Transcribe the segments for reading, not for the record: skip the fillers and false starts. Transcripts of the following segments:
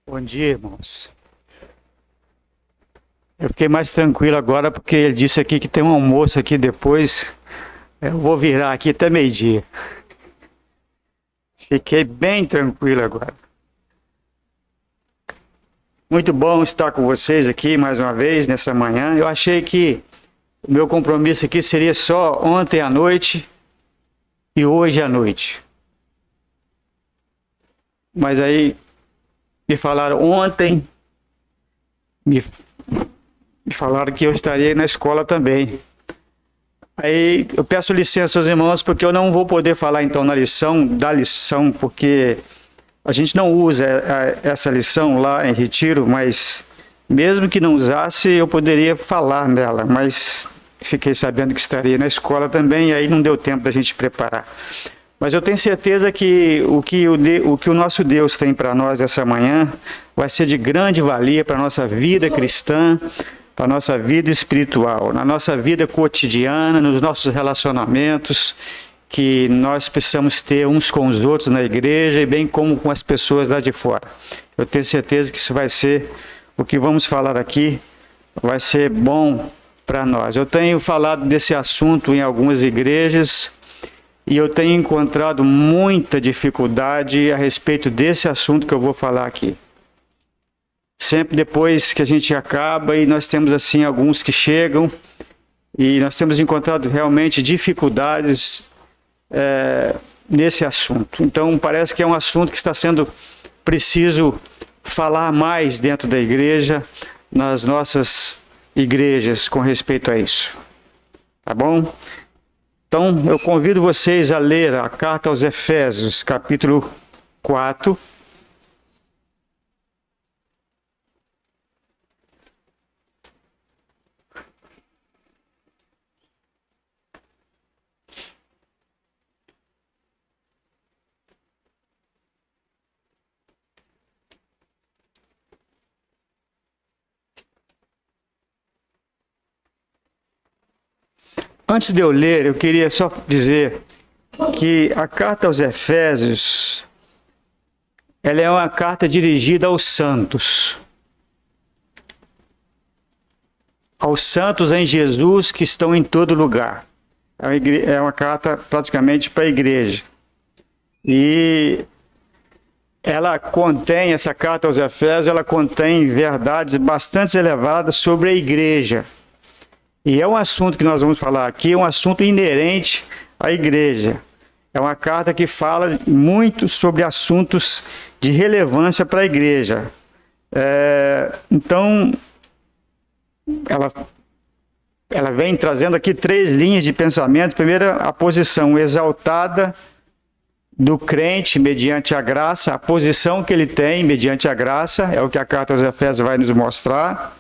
Bom dia, irmãos. Eu fiquei mais tranquilo agora porque ele disse aqui que tem um almoço aqui depois. Eu vou virar aqui até meio-dia. Fiquei bem tranquilo agora. Muito bom estar com vocês aqui mais uma vez nessa manhã. Eu achei que o meu compromisso aqui seria só ontem à noite e hoje à noite. Mas aí me falaram ontem, me falaram que eu estaria na escola também. Aí eu peço licença aos irmãos porque eu não vou poder falar então da lição, porque a gente não usa essa lição lá em Retiro, mas mesmo que não usasse, eu poderia falar nela, mas fiquei sabendo que estaria na escola também, e aí não deu tempo da gente preparar. Mas eu tenho certeza que o que o nosso Deus tem para nós essa manhã vai ser de grande valia para a nossa vida cristã, para a nossa vida espiritual, na nossa vida cotidiana, nos nossos relacionamentos, que nós precisamos ter uns com os outros na igreja e bem como com as pessoas lá de fora. Eu tenho certeza que isso vai ser, o que vamos falar aqui, vai ser bom para nós. Eu tenho falado desse assunto em algumas igrejas e eu tenho encontrado muita dificuldade a respeito desse assunto que eu vou falar aqui. Sempre depois que a gente acaba e nós temos assim alguns que chegam e nós temos encontrado realmente dificuldades nesse assunto. Então parece que é um assunto que está sendo preciso falar mais dentro da igreja, nas nossas igrejas com respeito a isso. Tá bom? Então eu convido vocês a ler a carta aos Efésios, capítulo 4. Antes de eu ler, eu queria só dizer que a carta aos Efésios, ela é uma carta dirigida aos santos em Jesus que estão em todo lugar. É uma carta praticamente para a igreja. E essa carta aos Efésios, ela contém verdades bastante elevadas sobre a igreja. E é um assunto que nós vamos falar aqui, é um assunto inerente à igreja. É uma carta que fala muito sobre assuntos de relevância para a igreja. Então, ela vem trazendo aqui 3 linhas de pensamento. Primeiro, a posição exaltada do crente mediante a graça, a posição que ele tem mediante a graça, é o que a carta aos Efésios vai nos mostrar.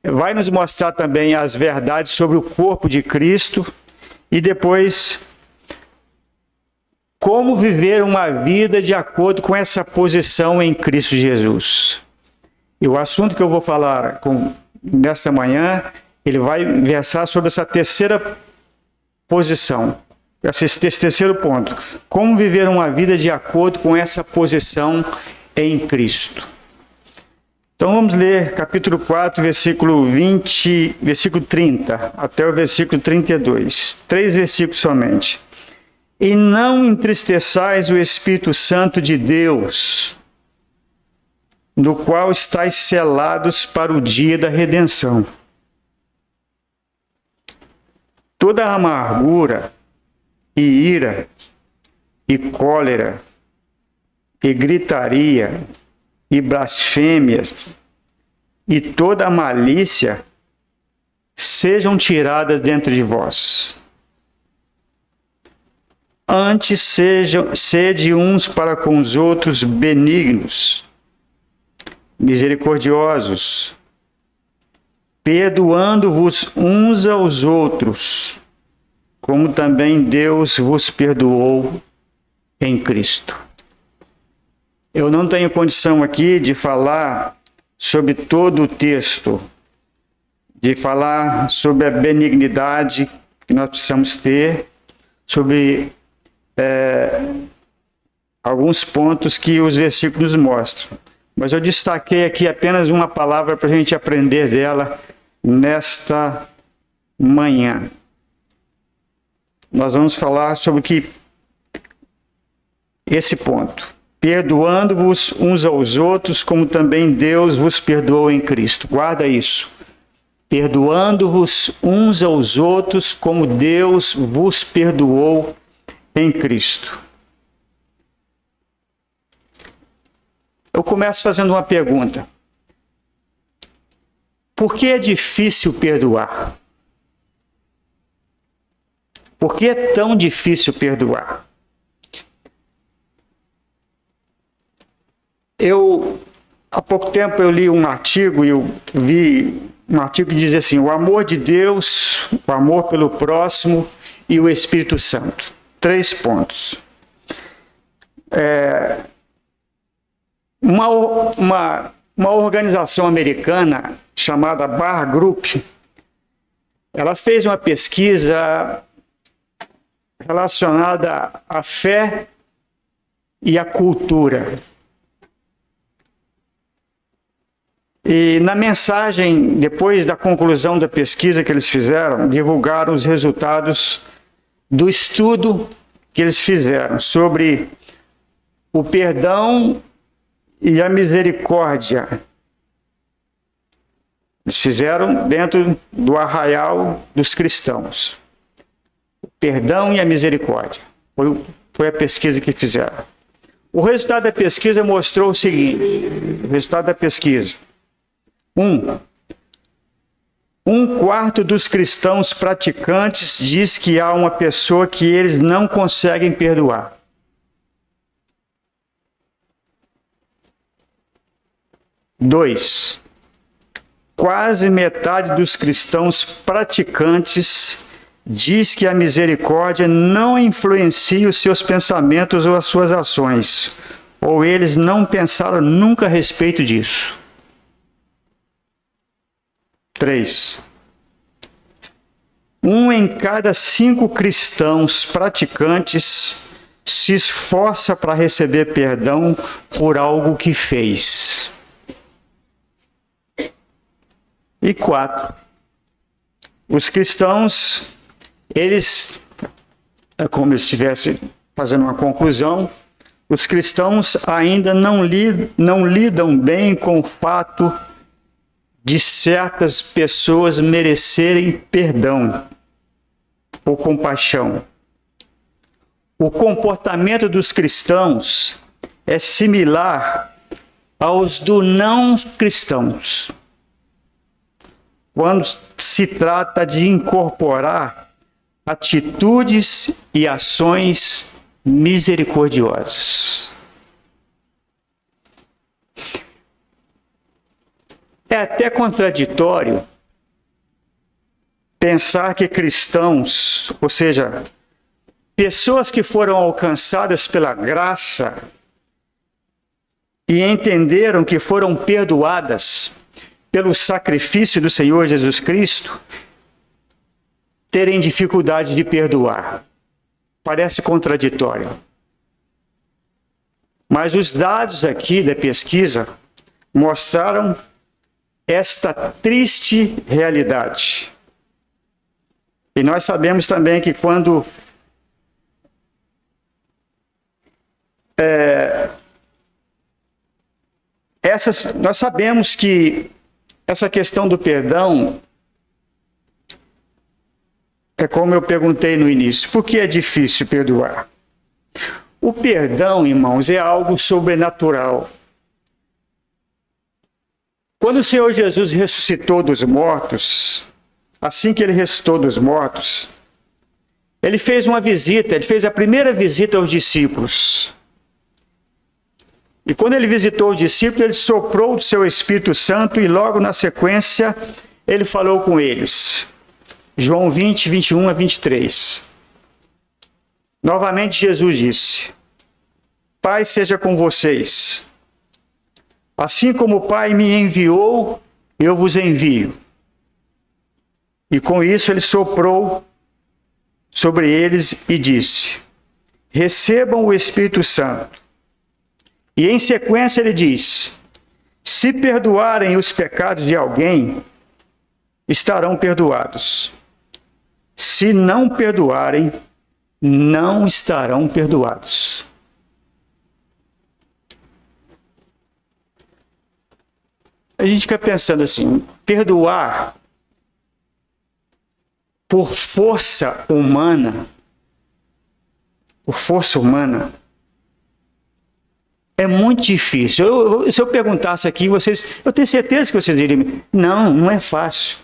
Vai nos mostrar também as verdades sobre o corpo de Cristo e depois como viver uma vida de acordo com essa posição em Cristo Jesus. E o assunto que eu vou falar nesta manhã, ele vai versar sobre essa terceira posição, esse terceiro ponto. Como viver uma vida de acordo com essa posição em Cristo. Então vamos ler capítulo 4, versículo 30, até o versículo 32. 3 versículos somente. E não entristeçais o Espírito Santo de Deus, no qual estáis selados para o dia da redenção. Toda amargura e ira e cólera e gritaria e blasfêmias e toda a malícia sejam tiradas dentro de vós. Antes sede uns para com os outros benignos, misericordiosos, perdoando-vos uns aos outros, como também Deus vos perdoou em Cristo. Eu não tenho condição aqui de falar sobre todo o texto, de falar sobre a benignidade que nós precisamos ter, sobre alguns pontos que os versículos mostram. Mas eu destaquei aqui apenas uma palavra para a gente aprender dela nesta manhã. Nós vamos falar sobre esse ponto. Perdoando-vos uns aos outros, como também Deus vos perdoou em Cristo. Guarda isso. Perdoando-vos uns aos outros, como Deus vos perdoou em Cristo. Eu começo fazendo uma pergunta. Por que é difícil perdoar? Por que é tão difícil perdoar? Há pouco tempo eu li um artigo que dizia assim: o amor de Deus, o amor pelo próximo e o Espírito Santo. 3 pontos. Uma organização americana chamada Barr Group, ela fez uma pesquisa relacionada à fé e à cultura. E na mensagem, depois da conclusão da pesquisa que eles fizeram, divulgaram os resultados do estudo que eles fizeram sobre o perdão e a misericórdia. Eles fizeram dentro do arraial dos cristãos. O perdão e a misericórdia. Foi a pesquisa que fizeram. O resultado da pesquisa mostrou o seguinte. O resultado da pesquisa. 1/4 dos cristãos praticantes diz que há uma pessoa que eles não conseguem perdoar. 2, quase metade dos cristãos praticantes diz que a misericórdia não influencia os seus pensamentos ou as suas ações, ou eles não pensaram nunca a respeito disso. 3, 1 em cada 5 cristãos praticantes se esforça para receber perdão por algo que fez. E 4, os cristãos, eles, como se estivesse fazendo uma conclusão, os cristãos ainda não lidam bem com o fato de certas pessoas merecerem perdão ou compaixão. O comportamento dos cristãos é similar aos do não cristãos, quando se trata de incorporar atitudes e ações misericordiosas. É até contraditório pensar que cristãos, ou seja, pessoas que foram alcançadas pela graça e entenderam que foram perdoadas pelo sacrifício do Senhor Jesus Cristo, terem dificuldade de perdoar. Parece contraditório. Mas os dados aqui da pesquisa mostraram esta triste realidade. E nós sabemos também que quando nós sabemos que essa questão do perdão é como eu perguntei no início, por que é difícil perdoar? O perdão, irmãos, é algo sobrenatural. Quando o Senhor Jesus ressuscitou dos mortos, assim que ele ressuscitou dos mortos, ele fez uma visita, ele fez a primeira visita aos discípulos. E quando ele visitou os discípulos, ele soprou do seu Espírito Santo e logo na sequência ele falou com eles. João 20, 21 a 23. Novamente Jesus disse: Pai seja com vocês. Assim como o Pai me enviou, eu vos envio. E com isso ele soprou sobre eles e disse: Recebam o Espírito Santo. E em sequência ele diz: se perdoarem os pecados de alguém, estarão perdoados. Se não perdoarem, não estarão perdoados. A gente fica pensando assim, perdoar por força humana, é muito difícil. Se eu perguntasse aqui, eu tenho certeza que vocês diriam, não é fácil.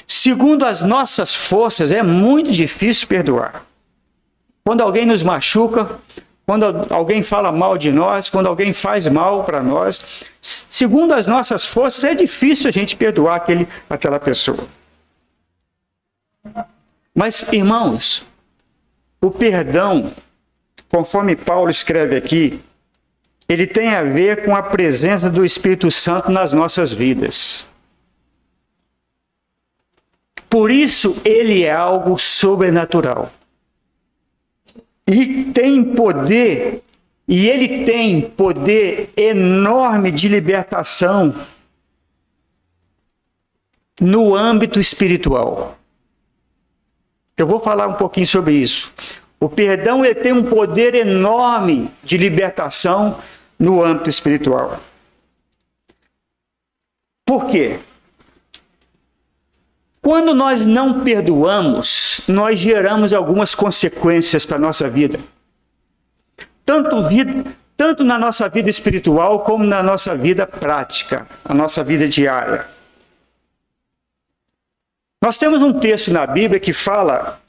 Segundo as nossas forças, é muito difícil perdoar. Quando alguém nos machuca, quando alguém fala mal de nós, quando alguém faz mal para nós, segundo as nossas forças, é difícil a gente perdoar aquela pessoa. Mas, irmãos, o perdão, conforme Paulo escreve aqui, ele tem a ver com a presença do Espírito Santo nas nossas vidas. Por isso, ele é algo sobrenatural. E ele tem poder enorme de libertação no âmbito espiritual. Eu vou falar um pouquinho sobre isso. O perdão ele tem um poder enorme de libertação no âmbito espiritual. Por quê? Quando nós não perdoamos, nós geramos algumas consequências para a nossa vida. Tanto na nossa vida espiritual, como na nossa vida prática, a nossa vida diária. Nós temos um texto na Bíblia que fala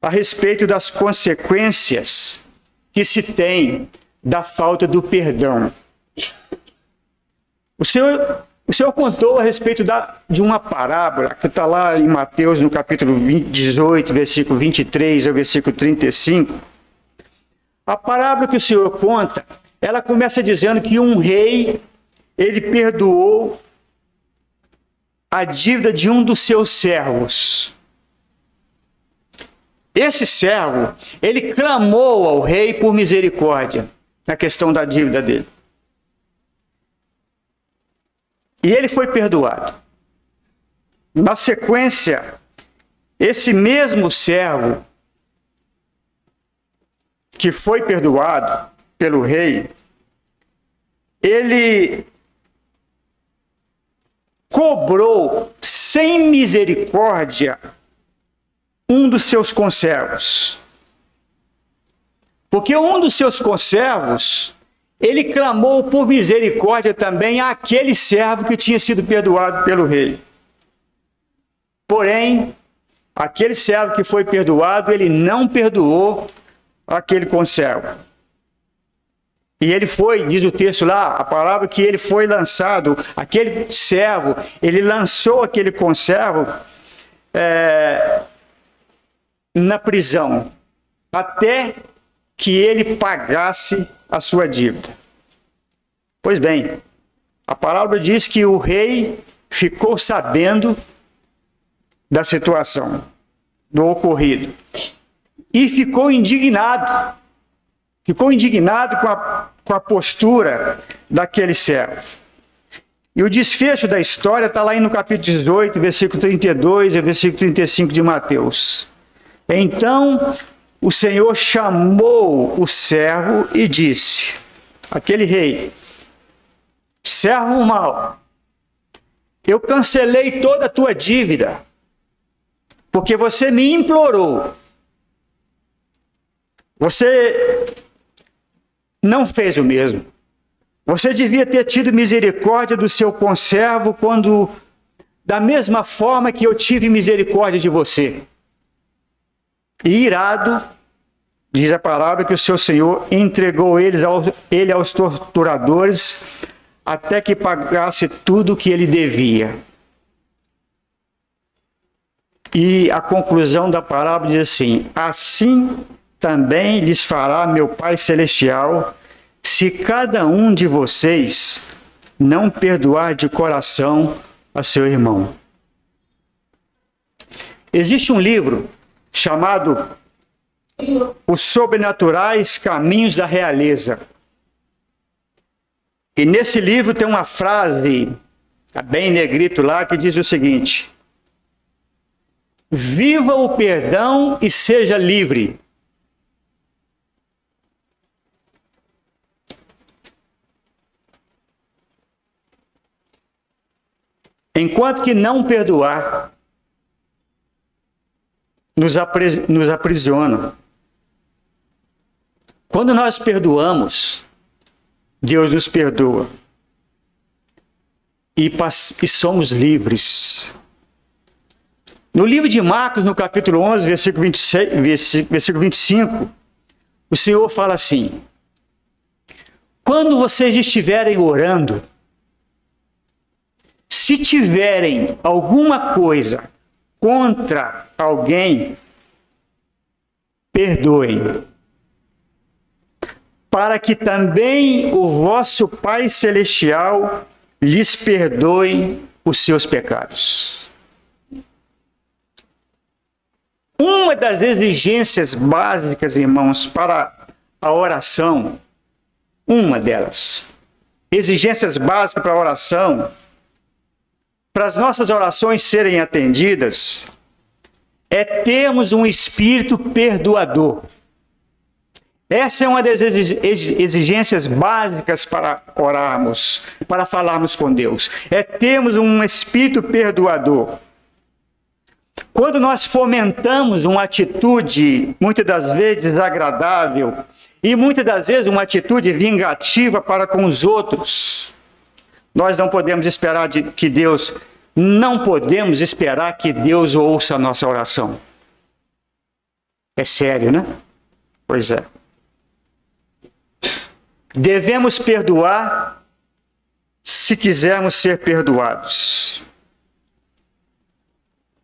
a respeito das consequências que se tem da falta do perdão. O Senhor contou a respeito de uma parábola, que está lá em Mateus, no capítulo 18, versículo 23 ao versículo 35. A parábola que o Senhor conta, ela começa dizendo que um rei, ele perdoou a dívida de um dos seus servos. Esse servo, ele clamou ao rei por misericórdia na questão da dívida dele. E ele foi perdoado. Na sequência, esse mesmo servo que foi perdoado pelo rei, ele cobrou sem misericórdia um dos seus conservos. Porque um dos seus conservos, ele clamou por misericórdia também àquele servo que tinha sido perdoado pelo rei. Porém, aquele servo que foi perdoado, ele não perdoou aquele conservo. E ele foi, diz o texto lá, a palavra que ele foi lançado, aquele servo, ele lançou aquele conservo na prisão, até que ele pagasse a sua dívida. Pois bem, a palavra diz que o rei ficou sabendo da situação, do ocorrido, e ficou indignado com a postura daquele servo. E o desfecho da história está lá no capítulo 18, versículo 32 e versículo 35 de Mateus. Então, o Senhor chamou o servo e disse, aquele rei, servo mau, eu cancelei toda a tua dívida, porque você me implorou. Você não fez o mesmo. Você devia ter tido misericórdia do seu conservo da mesma forma que eu tive misericórdia de você. E irado, diz a palavra que o seu Senhor entregou ele aos torturadores até que pagasse tudo o que ele devia. E a conclusão da parábola diz assim, assim também lhes fará meu Pai Celestial, se cada um de vocês não perdoar de coração a seu irmão. Existe um livro chamado Os Sobrenaturais Caminhos da Realeza. E nesse livro tem uma frase, tá bem em negrito lá, que diz o seguinte: viva o perdão e seja livre. Enquanto que não perdoar nos aprisiona. Quando nós perdoamos, Deus nos perdoa. E somos livres. No livro de Marcos, no capítulo 11, versículo 25, o Senhor fala assim: quando vocês estiverem orando, se tiverem alguma coisa contra alguém, perdoem, para que também o vosso Pai Celestial lhes perdoe os seus pecados. Uma das exigências básicas, irmãos, para a oração, uma delas, exigências básicas para a oração, para as nossas orações serem atendidas, é termos um espírito perdoador. Essa é uma das exigências básicas para orarmos, para falarmos com Deus. É termos um espírito perdoador. Quando nós fomentamos uma atitude, muitas das vezes desagradável, e muitas das vezes uma atitude vingativa para com os outros, nós não podemos esperar que Deus ouça a nossa oração. É sério, né? Pois é. Devemos perdoar se quisermos ser perdoados.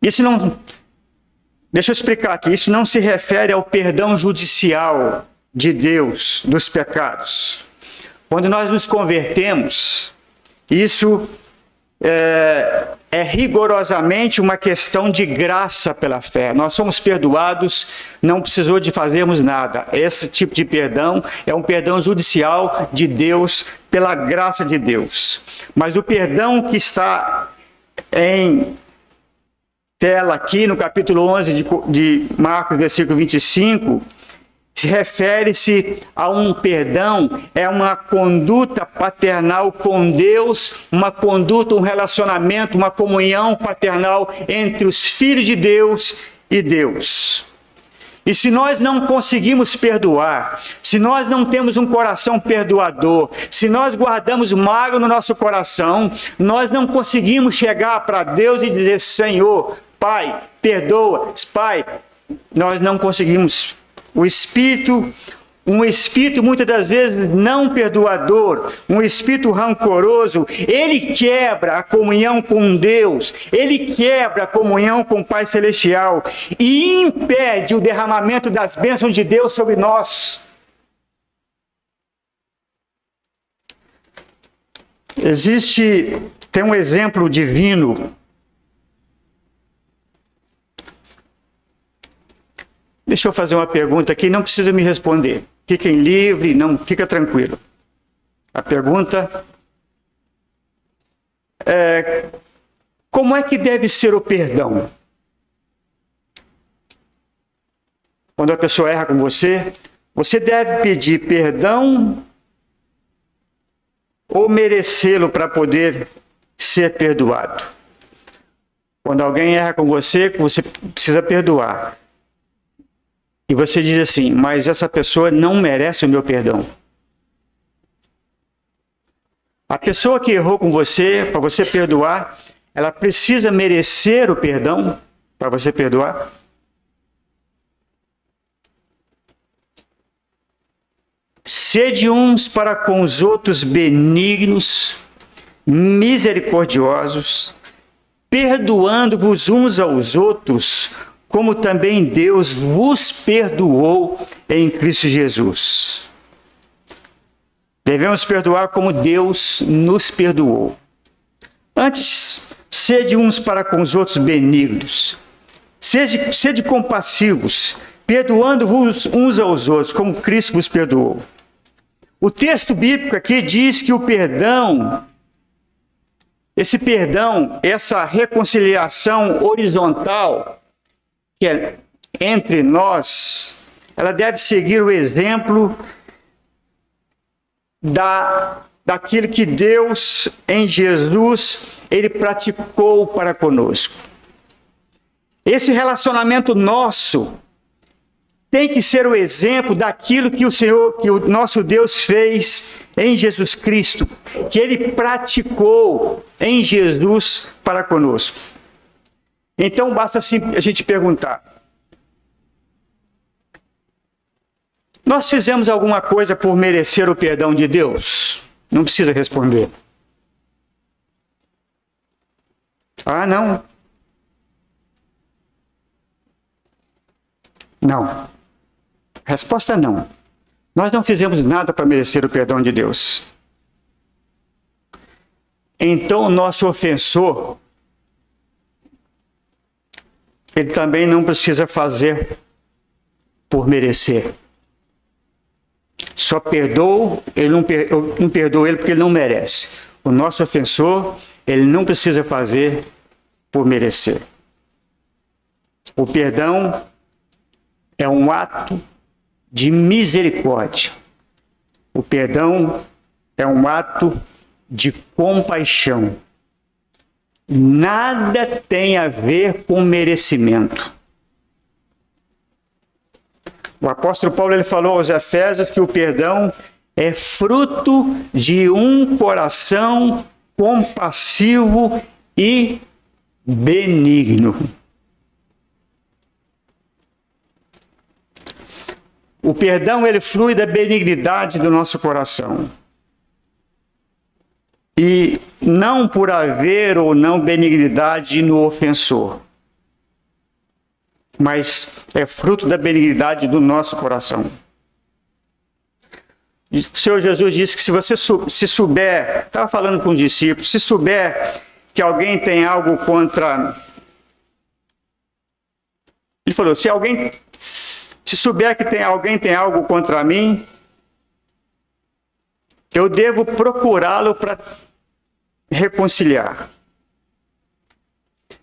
Deixa eu explicar aqui, isso não se refere ao perdão judicial de Deus dos pecados. Quando nós nos convertemos, isso é rigorosamente uma questão de graça pela fé. Nós somos perdoados, não precisou de fazermos nada. Esse tipo de perdão é um perdão judicial de Deus, pela graça de Deus. Mas o perdão que está em tela aqui no capítulo 11 de Marcos, versículo 25, se refere-se a um perdão, é uma conduta paternal com Deus, uma conduta, um relacionamento, uma comunhão paternal entre os filhos de Deus e Deus. E se nós não conseguimos perdoar, se nós não temos um coração perdoador, se nós guardamos mágoa no nosso coração, nós não conseguimos chegar para Deus e dizer: Senhor, Pai, perdoa, Pai, nós não conseguimos. Um espírito muitas das vezes não perdoador, um espírito rancoroso, ele quebra a comunhão com Deus, ele quebra a comunhão com o Pai Celestial e impede o derramamento das bênçãos de Deus sobre nós. Tem um exemplo divino. Deixa eu fazer uma pergunta aqui, não precisa me responder. Fiquem livres, fica tranquilo. A pergunta é: como é que deve ser o perdão? Quando a pessoa erra com você, você deve pedir perdão ou merecê-lo para poder ser perdoado? Quando alguém erra com você precisa perdoar. E você diz assim: mas essa pessoa não merece o meu perdão. A pessoa que errou com você, para você perdoar, ela precisa merecer o perdão para você perdoar? Sede uns para com os outros benignos, misericordiosos, perdoando-vos uns aos outros, como também Deus vos perdoou em Cristo Jesus. Devemos perdoar como Deus nos perdoou. Antes, sede uns para com os outros benignos. Sede compassivos, perdoando-vos uns aos outros, como Cristo vos perdoou. O texto bíblico aqui diz que o perdão, esse perdão, essa reconciliação horizontal que é entre nós, ela deve seguir o exemplo daquilo que Deus, em Jesus, Ele praticou para conosco. Esse relacionamento nosso tem que ser o exemplo daquilo que o nosso Deus fez em Jesus Cristo, que Ele praticou em Jesus para conosco. Então, basta assim a gente perguntar: nós fizemos alguma coisa por merecer o perdão de Deus? Não precisa responder. Ah, não. Não. Resposta é não. Nós não fizemos nada para merecer o perdão de Deus. Então, o nosso ofensor, ele também não precisa fazer por merecer. Só perdoa, eu não perdoo ele porque ele não merece. O nosso ofensor, ele não precisa fazer por merecer. O perdão é um ato de misericórdia. O perdão é um ato de compaixão. Nada tem a ver com merecimento. O apóstolo Paulo ele falou aos Efésios que o perdão é fruto de um coração compassivo e benigno. O perdão ele flui da benignidade do nosso coração. E não por haver ou não benignidade no ofensor, mas é fruto da benignidade do nosso coração. O Senhor Jesus disse que se você souber, estava falando com os discípulos, se souber que alguém tem algo contra... Ele falou, se souber que alguém tem algo contra mim, eu devo procurá-lo para reconciliar.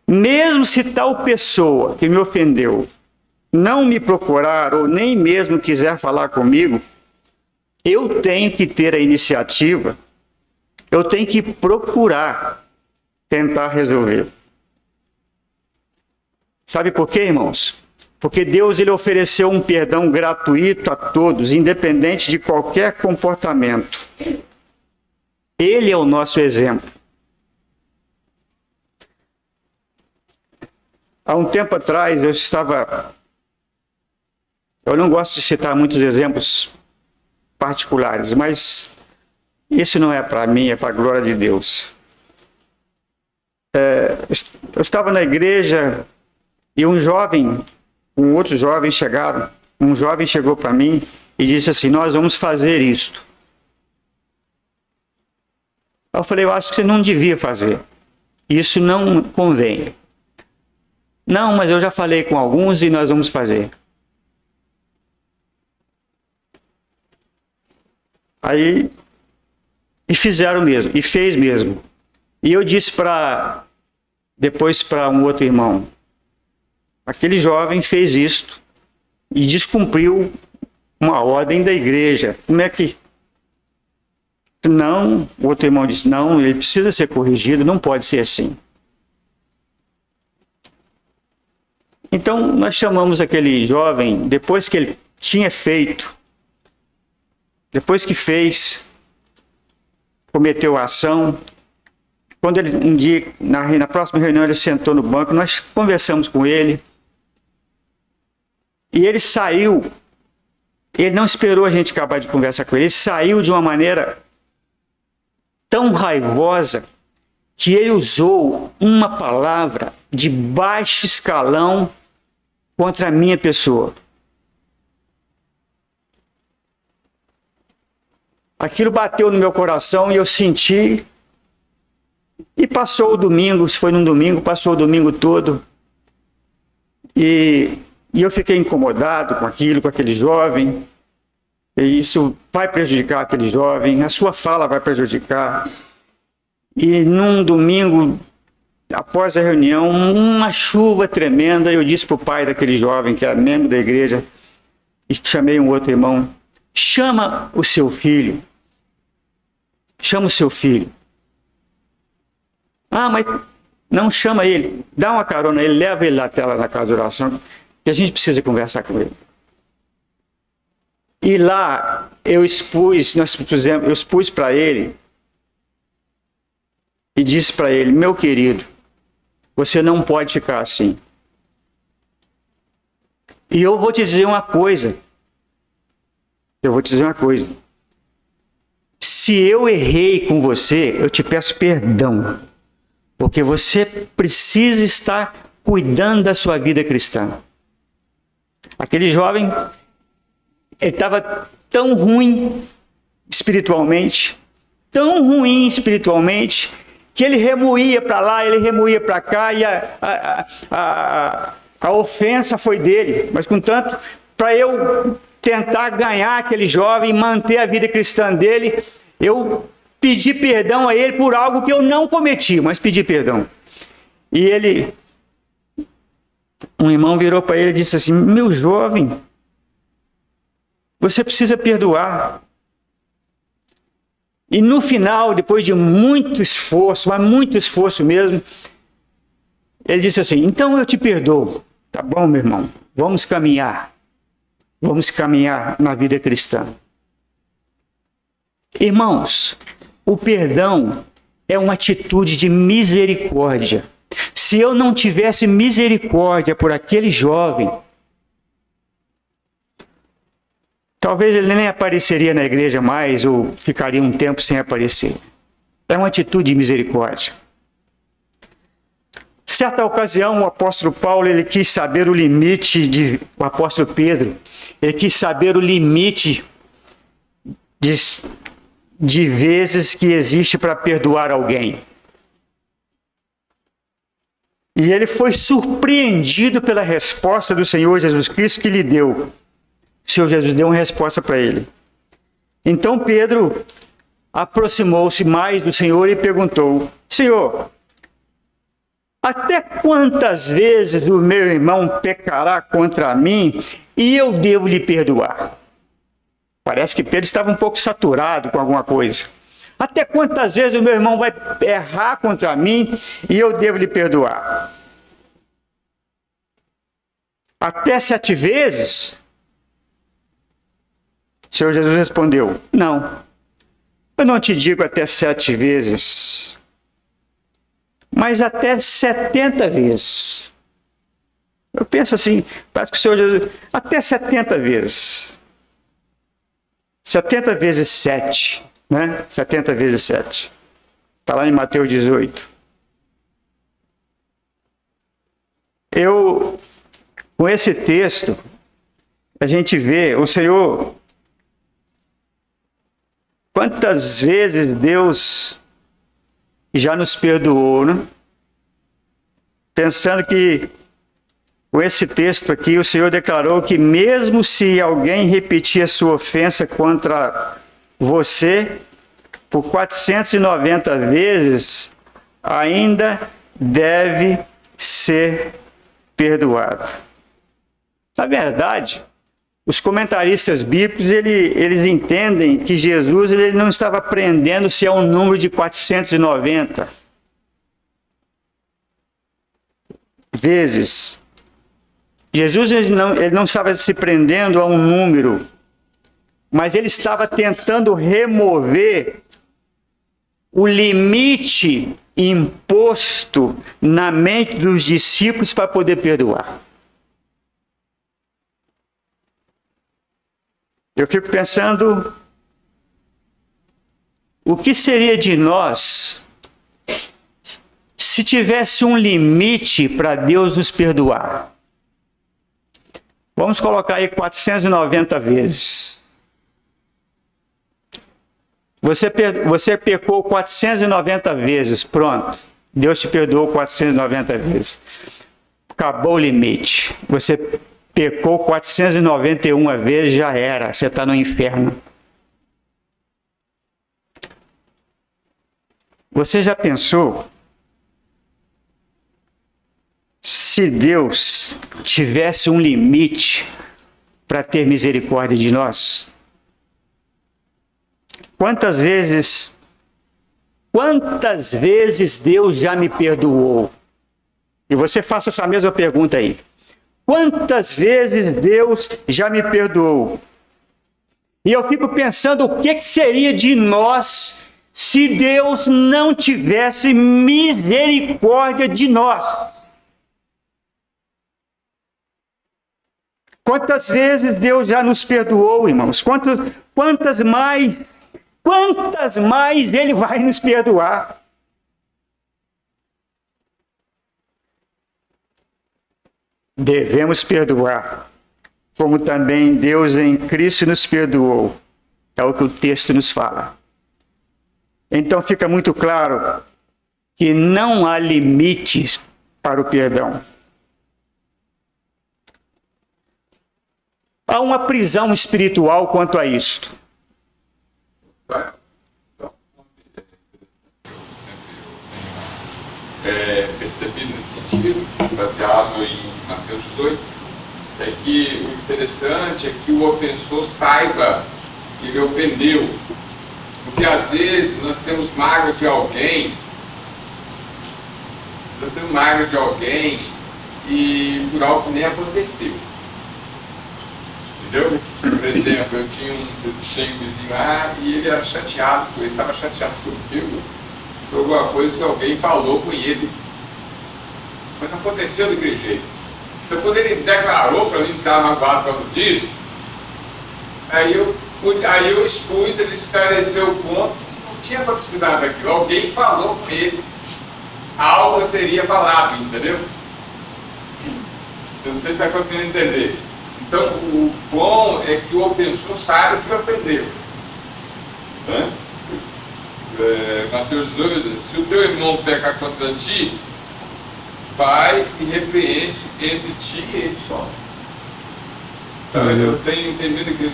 Mesmo se tal pessoa que me ofendeu não me procurar ou nem mesmo quiser falar comigo, eu tenho que ter a iniciativa, eu tenho que procurar tentar resolver. Sabe por quê, irmãos? Porque Deus ele ofereceu um perdão gratuito a todos, independente de qualquer comportamento. Ele é o nosso exemplo. Há um tempo atrás eu não gosto de citar muitos exemplos particulares, mas isso não é para mim, é para a glória de Deus. Eu estava na igreja e um outro jovem chegaram, um jovem chegou para mim e disse assim, nós vamos fazer isto. Eu falei, eu acho que você não devia fazer, isso não convém. Não, mas eu já falei com alguns e nós vamos fazer. Aí, e fizeram mesmo, e fez mesmo. E eu disse depois para um outro irmão, aquele jovem fez isto e descumpriu uma ordem da igreja. Como é que... Não, o outro irmão disse, não, ele precisa ser corrigido, não pode ser assim. Então, nós chamamos aquele jovem, depois que ele tinha feito, depois que fez, cometeu a ação, quando ele, um dia, na próxima reunião, ele sentou no banco, nós conversamos com ele, e ele saiu, ele não esperou a gente acabar de conversar com ele, ele saiu de uma maneira tão raivosa, que ele usou uma palavra de baixo escalão contra a minha pessoa. Aquilo bateu no meu coração e eu senti, e passou o domingo, se foi num domingo, passou o domingo todo, e eu fiquei incomodado com aquilo, com aquele jovem, E isso vai prejudicar aquele jovem, a sua fala vai prejudicar. E num domingo, após a reunião, uma chuva tremenda, eu disse para o pai daquele jovem, que era membro da igreja, e chamei um outro irmão, chama o seu filho. Chama o seu filho. Ah, mas não chama ele. Dá uma carona a ele, leva ele até lá na casa de oração, que a gente precisa conversar com ele. E lá eu expus para ele e disse para ele, meu querido, você não pode ficar assim. E eu vou te dizer uma coisa. Se eu errei com você, eu te peço perdão. Porque você precisa estar cuidando da sua vida cristã. Aquele jovem, ele estava tão ruim espiritualmente, que ele remoía para lá, ele remoía para cá, e a ofensa foi dele. Mas, contanto, para eu tentar ganhar aquele jovem, manter a vida cristã dele, eu pedi perdão a ele por algo que eu não cometi, mas pedi perdão. E um irmão virou para ele e disse assim, meu jovem, você precisa perdoar. E no final, depois de muito esforço, mas muito esforço mesmo, ele disse assim, então eu te perdoo. Tá bom, meu irmão, vamos caminhar na vida cristã. Irmãos, o perdão é uma atitude de misericórdia. Se eu não tivesse misericórdia por aquele jovem, talvez ele nem apareceria na igreja mais ou ficaria um tempo sem aparecer. É uma atitude de misericórdia. Certa ocasião, o apóstolo Paulo, ele quis saber o limite o apóstolo Pedro, ele quis saber o limite de vezes que existe para perdoar alguém. E ele foi surpreendido pela resposta do Senhor Jesus Cristo que lhe deu. O Senhor Jesus deu uma resposta para ele. Então Pedro aproximou-se mais do Senhor e perguntou, Senhor, até quantas vezes o meu irmão pecará contra mim e eu devo lhe perdoar? Parece que Pedro estava um pouco saturado com alguma coisa. Até quantas vezes o meu irmão vai errar contra mim e eu devo lhe perdoar? Até 7 vezes? O Senhor Jesus respondeu, não, eu não te digo até 7 vezes, mas até 70 vezes. Eu penso assim, parece que o Senhor Jesus, até 70 vezes. 70 vezes 7, né? 70 vezes 7. Está lá em Mateus 18. Com esse texto, a gente vê o Senhor, quantas vezes Deus já nos perdoou, né? Pensando que com esse texto aqui, o Senhor declarou que mesmo se alguém repetir a sua ofensa contra você por 490 vezes, ainda deve ser perdoado. Na verdade, os comentaristas bíblicos, eles entendem que Jesus ele não estava prendendo-se a um número de 490 vezes. Jesus ele não estava se prendendo a um número, mas ele estava tentando remover o limite imposto na mente dos discípulos para poder perdoar. Eu fico pensando, o que seria de nós se tivesse um limite para Deus nos perdoar? Vamos colocar aí 490 vezes. Você pecou 490 vezes, pronto. Deus te perdoou 490 vezes. Acabou o limite. Você pecou 491 vezes, já era, você está no inferno. Você já pensou se Deus tivesse um limite para ter misericórdia de nós? Quantas vezes Deus já me perdoou? E você faça essa mesma pergunta aí. Quantas vezes Deus já me perdoou? E eu fico pensando o que seria de nós se Deus não tivesse misericórdia de nós. Quantas vezes Deus já nos perdoou, irmãos? Quantas mais Ele vai nos perdoar? Devemos perdoar, como também Deus em Cristo nos perdoou. É o que o texto nos fala. Então fica muito claro que não há limites para o perdão. Há uma prisão espiritual quanto a isto. Percebi nesse sentido, baseado em Mateus 18, é que o interessante é que o ofensor saiba que ele ofendeu. Porque às vezes nós temos mágoa de alguém, e por algo que nem aconteceu. Entendeu? Por exemplo, eu tinha um vizinho lá e ele era chateado, ele estava chateado comigo por alguma coisa que alguém falou com ele. Mas não aconteceu daquele jeito. Então quando ele declarou para mim que estava magoado por causa disso, aí eu expus, ele esclareceu o ponto, não tinha acontecido nada daquilo. Alguém falou com ele. Algo eu teria falado, entendeu? Não sei se está conseguindo entender. Então, o bom é que o ofensor saiba que ofendeu. Mateus 18, se o teu irmão pecar contra ti, vai e repreende entre ti e ele só. Então, eu tenho entendido que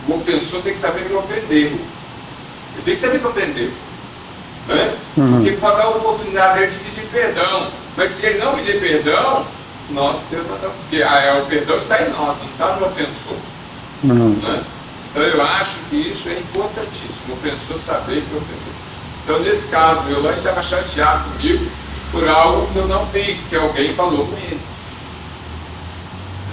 o ofensor tem que saber que ofendeu. Ele tem que saber que ofendeu. Porque pode dar a oportunidade dele de pedir perdão. Mas se ele não pedir perdão, nós temos porque o perdão está em nós, não está no ofensor. Então eu acho que isso é importantíssimo, o ofensor saber que ofendeu. Então nesse caso, eu lá estava chateado comigo por algo que eu não fiz, porque alguém falou com ele.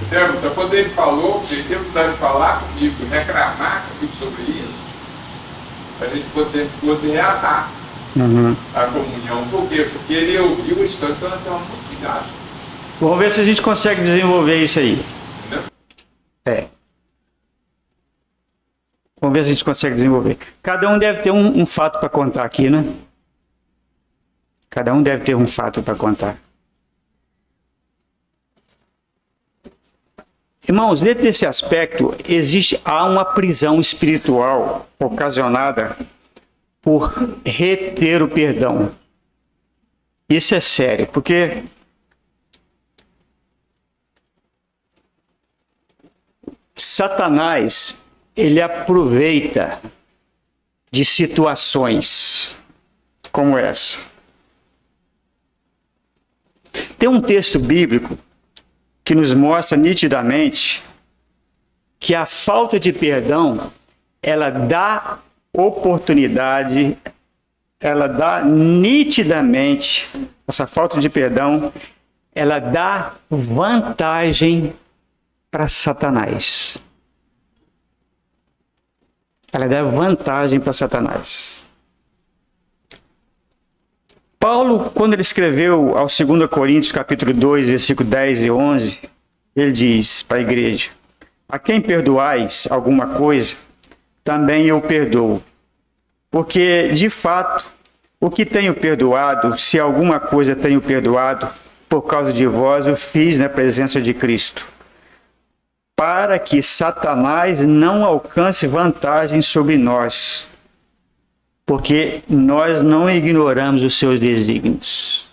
Percebe? Então quando ele falou, ele teve vontade de falar comigo, reclamar comigo sobre isso, a gente poder reatar a comunhão. Por quê? Porque ele ouviu a história, então nós temos muito cuidado. Vamos ver se a gente consegue desenvolver isso aí. Entendeu? Vamos ver se a gente consegue desenvolver. Cada um deve ter um fato para contar aqui, né? Cada um deve ter um fato para contar. Irmãos, dentro desse aspecto, há uma prisão espiritual ocasionada por reter o perdão. Isso é sério, porque Satanás, ele aproveita de situações como essa. Tem um texto bíblico que nos mostra nitidamente que a falta de perdão, ela dá oportunidade, ela dá nitidamente, essa falta de perdão, ela dá vantagem para Satanás. Ela dá vantagem para Satanás. Paulo, quando ele escreveu ao 2 Coríntios, capítulo 2, versículo 10 e 11, ele diz para a igreja: a quem perdoais alguma coisa, também eu perdoo. Porque, de fato, o que tenho perdoado, se alguma coisa tenho perdoado, por causa de vós, o fiz na presença de Cristo, para que Satanás não alcance vantagem sobre nós, porque nós não ignoramos os seus desígnios.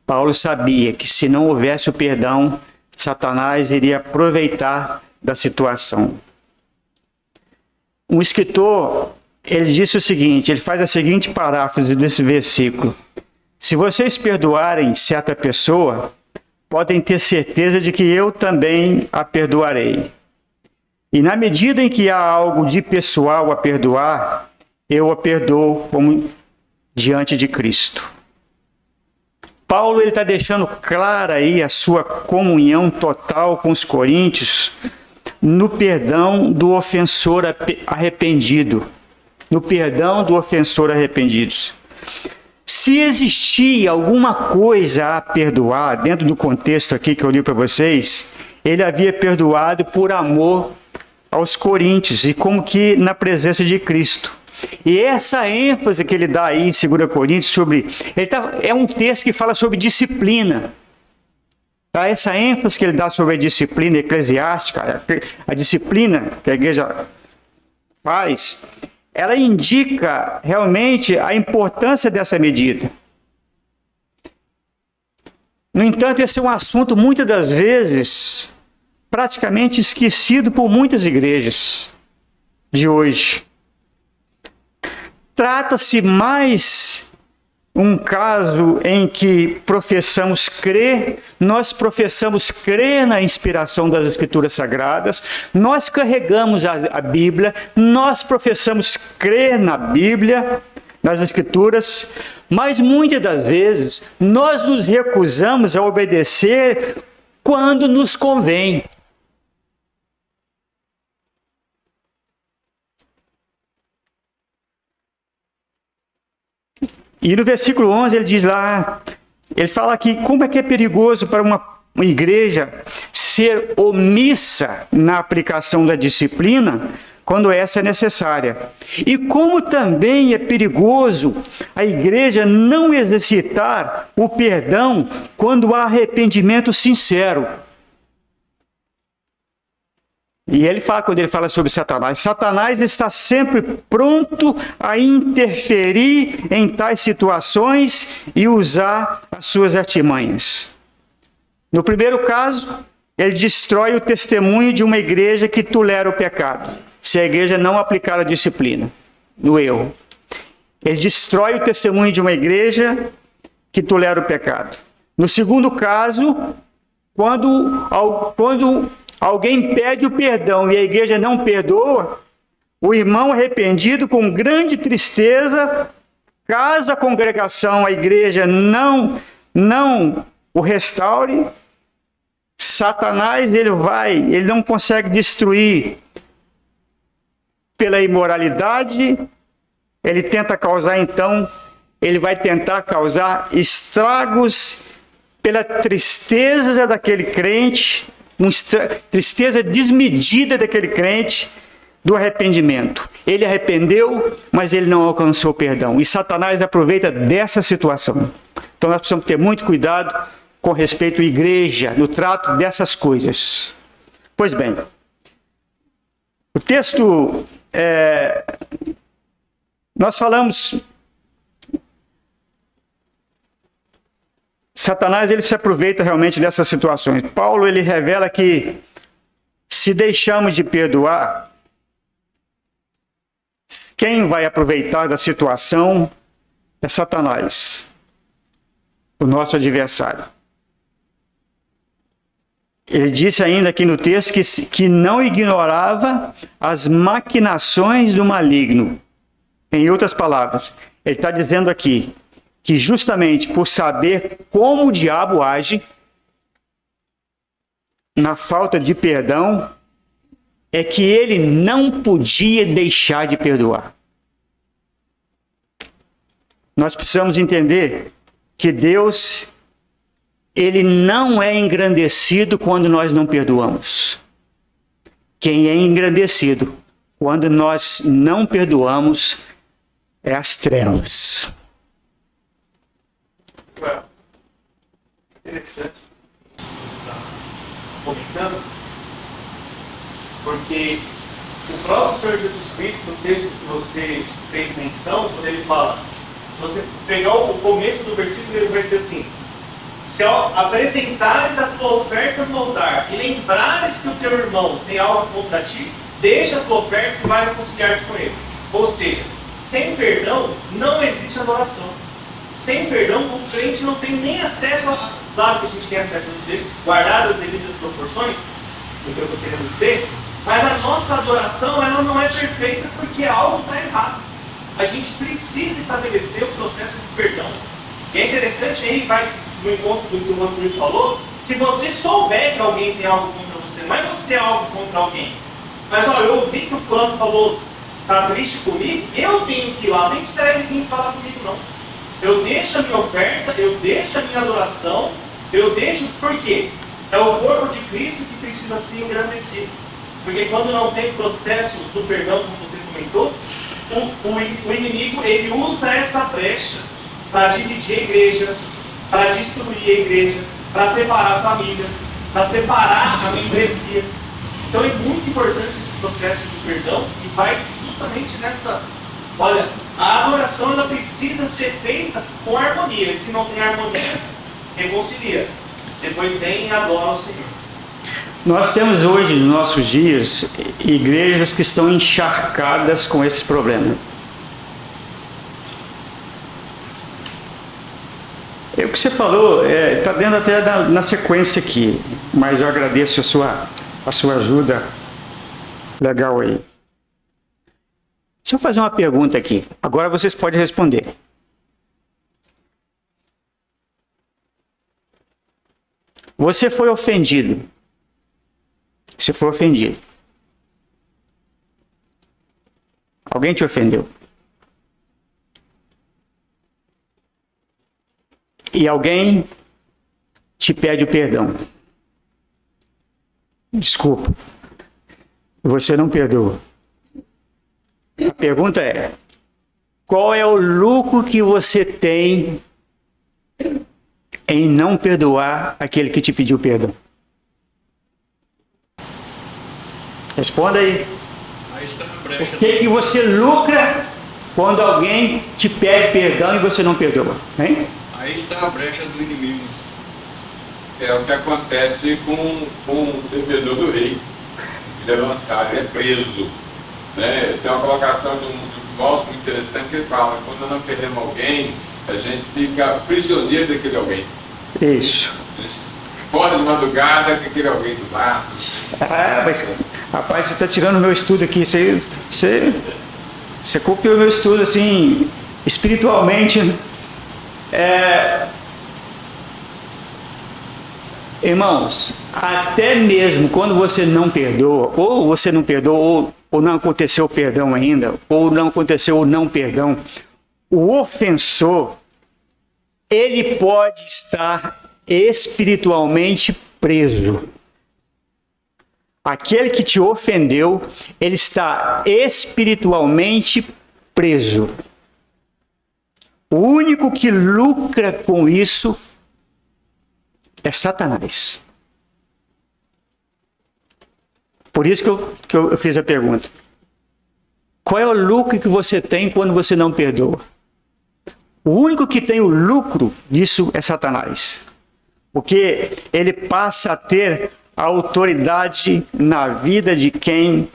Paulo sabia que se não houvesse o perdão, Satanás iria aproveitar da situação. Um escritor, ele disse o seguinte, ele faz a seguinte paráfrase desse versículo: se vocês perdoarem certa pessoa, podem ter certeza de que eu também a perdoarei. E na medida em que há algo de pessoal a perdoar, eu a perdoo como diante de Cristo. Paulo está deixando clara aí a sua comunhão total com os coríntios no perdão do ofensor arrependido. No perdão do ofensor arrependido. Se existia alguma coisa a perdoar, dentro do contexto aqui que eu li para vocês, ele havia perdoado por amor aos coríntios e como que na presença de Cristo. E essa ênfase que ele dá aí em 2 Coríntios sobre... é um texto que fala sobre disciplina. Tá? Essa ênfase que ele dá sobre a disciplina eclesiástica, a disciplina que a igreja faz, ela indica realmente a importância dessa medida. No entanto, esse é um assunto, muitas das vezes, praticamente esquecido por muitas igrejas de hoje. Trata-se mais um caso em que nós professamos crer na inspiração das Escrituras Sagradas, nós carregamos a Bíblia, nós professamos crer na Bíblia, nas Escrituras, mas muitas das vezes nós nos recusamos a obedecer quando nos convém. E no versículo 11 ele diz lá, ele fala aqui como é que é perigoso para uma igreja ser omissa na aplicação da disciplina quando essa é necessária. E como também é perigoso a igreja não exercitar o perdão quando há arrependimento sincero. E ele fala, quando ele fala sobre Satanás está sempre pronto a interferir em tais situações e usar as suas artimanhas. No primeiro caso, ele destrói o testemunho de uma igreja que tolera o pecado, se a igreja não aplicar a disciplina no erro. Ele destrói o testemunho de uma igreja que tolera o pecado. No segundo caso, quando alguém pede o perdão e a igreja não perdoa, o irmão arrependido, com grande tristeza, caso a congregação, a igreja não o restaure, Satanás ele não consegue destruir pela imoralidade, ele vai tentar causar estragos pela tristeza daquele crente, tristeza desmedida daquele crente do arrependimento. Ele arrependeu, mas ele não alcançou perdão. E Satanás aproveita dessa situação. Então nós precisamos ter muito cuidado com respeito à igreja, no trato dessas coisas. Pois bem, o texto, nós falamos, Satanás ele se aproveita realmente dessas situações. Paulo ele revela que se deixamos de perdoar, quem vai aproveitar da situação é Satanás, o nosso adversário. Ele disse ainda aqui no texto que não ignorava as maquinações do maligno. Em outras palavras, ele está dizendo aqui que justamente por saber como o diabo age, na falta de perdão, é que ele não podia deixar de perdoar. Nós precisamos entender que Deus, ele não é engrandecido quando nós não perdoamos. Quem é engrandecido quando nós não perdoamos é as trevas. Interessante está comentando, porque o próprio Senhor Jesus Cristo, no texto que você fez menção, quando ele fala, se você pegar o começo do versículo, ele vai dizer assim: Se ao apresentares a tua oferta no altar e lembrares que o teu irmão tem algo contra ti, deixa a tua oferta e vai reconciliar-te com ele. Ou seja, sem perdão não existe adoração. Sem perdão, o crente não tem nem acesso a... Claro que a gente tem acesso a Deus, guardadas as devidas proporções, do que eu estou querendo dizer, mas a nossa adoração ela não é perfeita porque algo está errado. A gente precisa estabelecer o processo de perdão. E é interessante, aí vai no encontro do que o Antônio falou, se você souber que alguém tem algo contra você, não é você algo contra alguém, mas olha, eu ouvi que o fulano falou, está triste comigo, eu tenho que ir lá, nem esperar ele vir falar comigo não. Eu deixo a minha oferta, eu deixo a minha adoração, eu deixo, por quê? É o corpo de Cristo que precisa ser engrandecido. Porque quando não tem processo do perdão, como você comentou, o inimigo ele usa essa brecha para dividir a igreja, para destruir a igreja, para separar famílias, para separar a membresia. Então é muito importante esse processo de perdão e vai justamente nessa... Olha, a adoração ela precisa ser feita com harmonia. E se não tem harmonia, reconcilia. Depois vem e adora o Senhor. Nós temos hoje, nos nossos dias, igrejas que estão encharcadas com esse problema. O que você falou está dentro até na sequência aqui, mas eu agradeço a sua ajuda. Legal aí. Deixa eu fazer uma pergunta aqui. Agora vocês podem responder. Você foi ofendido. Você foi ofendido. Alguém te ofendeu. E alguém te pede o perdão. Desculpa. Você não perdoa. A pergunta é: qual é o lucro que você tem em não perdoar aquele que te pediu perdão? Responda aí. Aí está a brecha. O que você lucra quando alguém te pede perdão e você não perdoa? Hein? Aí está a brecha do inimigo. É o que acontece com o devedor do rei. Ele é lançado, ele é preso. Né? Tem uma colocação de um filósofo muito interessante que ele fala: quando nós perdemos alguém, a gente fica prisioneiro daquele alguém. Isso. Fora de madrugada, com aquele alguém do lado. Ah, mas, rapaz, você está tirando o meu estudo aqui. Você copiou o meu estudo, assim, espiritualmente. Irmãos, até mesmo quando você não perdoa, ou você não perdoa, ou não aconteceu o perdão ainda, ou não aconteceu o não perdão, o ofensor, ele pode estar espiritualmente preso. Aquele que te ofendeu, ele está espiritualmente preso. O único que lucra com isso é Satanás. Por isso que eu fiz a pergunta. Qual é o lucro que você tem quando você não perdoa? O único que tem o lucro disso é Satanás. Porque ele passa a ter autoridade na vida de quem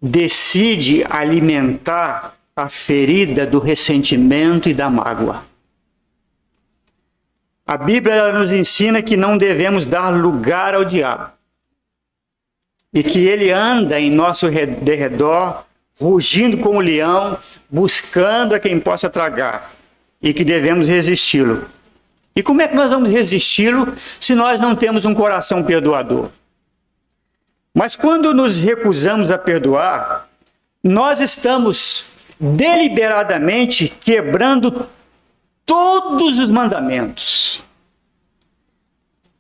decide alimentar a ferida do ressentimento e da mágoa. A Bíblia ela nos ensina que não devemos dar lugar ao diabo. E que ele anda em nosso derredor, rugindo como leão, buscando a quem possa tragar. E que devemos resisti-lo. E como é que nós vamos resisti-lo se nós não temos um coração perdoador? Mas quando nos recusamos a perdoar, nós estamos deliberadamente quebrando todos os mandamentos.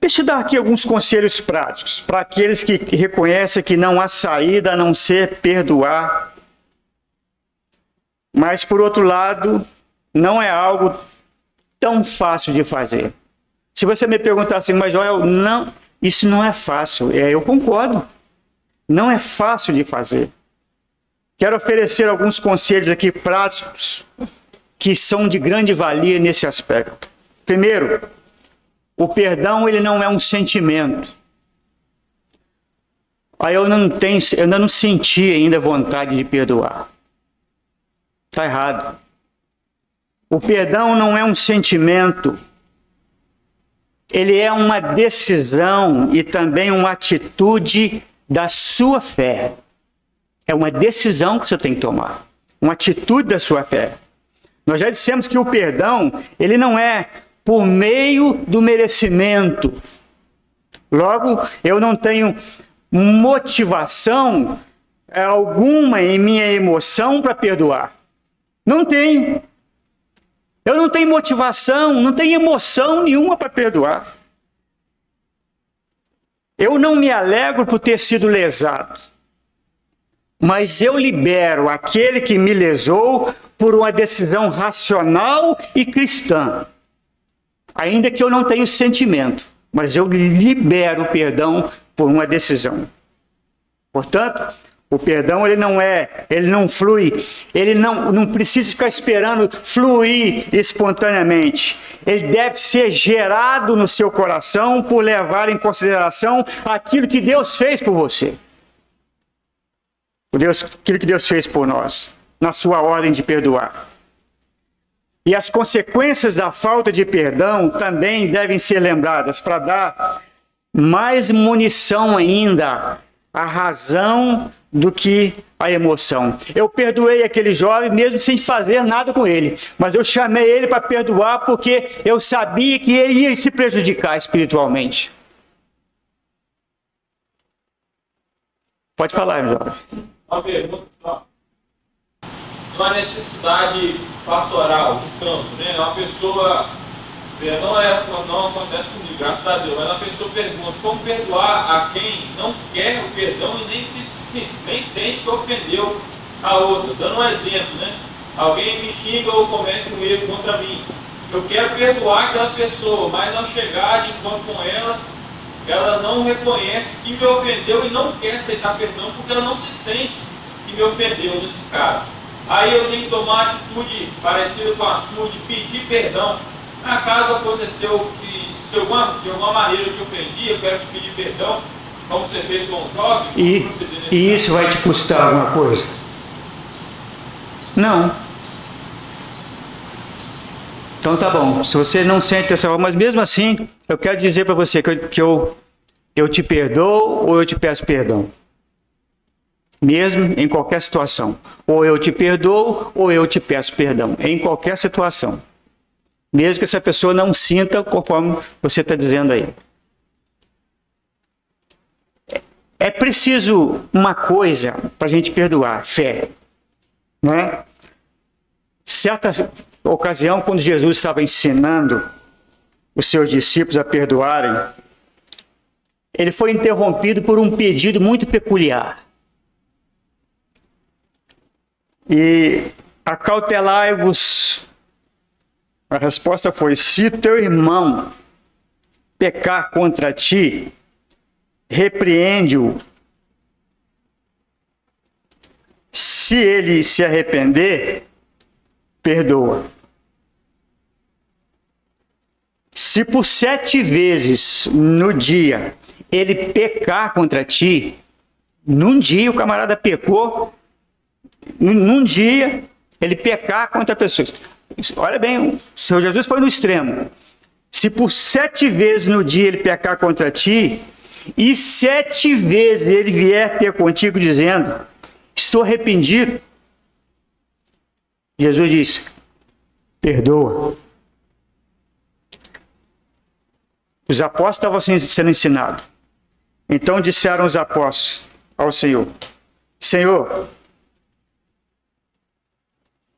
Deixa eu dar aqui alguns conselhos práticos para aqueles que reconhecem que não há saída a não ser perdoar. Mas, por outro lado, não é algo tão fácil de fazer. Se você me perguntar assim, mas Joel, não, isso não é fácil. Eu concordo. Não é fácil de fazer. Quero oferecer alguns conselhos aqui práticos que são de grande valia nesse aspecto. Primeiro, O perdão, ele não é um sentimento. Aí eu ainda não senti ainda vontade de perdoar. Está errado. O perdão não é um sentimento. Ele é uma decisão e também uma atitude da sua fé. É uma decisão que você tem que tomar. Uma atitude da sua fé. Nós já dissemos que o perdão, ele não é por meio do merecimento. Logo, eu não tenho motivação alguma em minha emoção para perdoar. Não tenho. Eu não tenho motivação, não tenho emoção nenhuma para perdoar. Eu não me alegro por ter sido lesado. Mas eu libero aquele que me lesou por uma decisão racional e cristã. Ainda que eu não tenha sentimento, mas eu libero o perdão por uma decisão. Portanto, o perdão ele não flui, ele não precisa ficar esperando fluir espontaneamente. Ele deve ser gerado no seu coração por levar em consideração aquilo que Deus fez por você. Aquilo que Deus fez por nós, na sua ordem de perdoar. E as consequências da falta de perdão também devem ser lembradas para dar mais munição ainda à razão do que a emoção. Eu perdoei aquele jovem mesmo sem fazer nada com ele, mas eu chamei ele para perdoar porque eu sabia que ele ia se prejudicar espiritualmente. Pode falar, jovem. Uma pergunta só. Uma necessidade pastoral de campo, né? Uma pessoa, não acontece comigo, graças a Deus, mas uma pessoa pergunta como perdoar a quem não quer o perdão e nem sente que ofendeu a outra. Dando um exemplo, né? Alguém me xinga ou comete um erro contra mim. Eu quero perdoar aquela pessoa, mas ao chegar de encontro com ela, ela não reconhece que me ofendeu e não quer aceitar perdão porque ela não se sente que me ofendeu nesse cara. Aí eu tenho que tomar uma atitude parecida com a sua, de pedir perdão. Acaso aconteceu que de alguma maneira eu te ofendi, eu quero te pedir perdão, como você fez com o jovem. E isso vai te custar alguma coisa? Não. Então tá bom, se você não sente dessa forma, mas mesmo assim, eu quero dizer para você que eu te perdoo ou eu te peço perdão. Mesmo em qualquer situação. Ou eu te perdoo ou eu te peço perdão. Em qualquer situação. Mesmo que essa pessoa não sinta conforme você está dizendo aí. É preciso uma coisa para a gente perdoar, fé. Não é? Certa ocasião, quando Jesus estava ensinando os seus discípulos a perdoarem, ele foi interrompido por um pedido muito peculiar. E acautelai-vos. A resposta foi: se teu irmão pecar contra ti, repreende-o. Se ele se arrepender, perdoa. Se por 7 vezes no dia ele pecar contra ti, num dia o camarada pecou, num dia ele pecar contra pessoas. Olha bem, o Senhor Jesus foi no extremo. Se por 7 vezes no dia ele pecar contra ti, e 7 vezes ele vier ter contigo dizendo: estou arrependido, Jesus disse: perdoa. Os apóstolos estavam sendo ensinados. Então disseram os apóstolos ao Senhor: Senhor,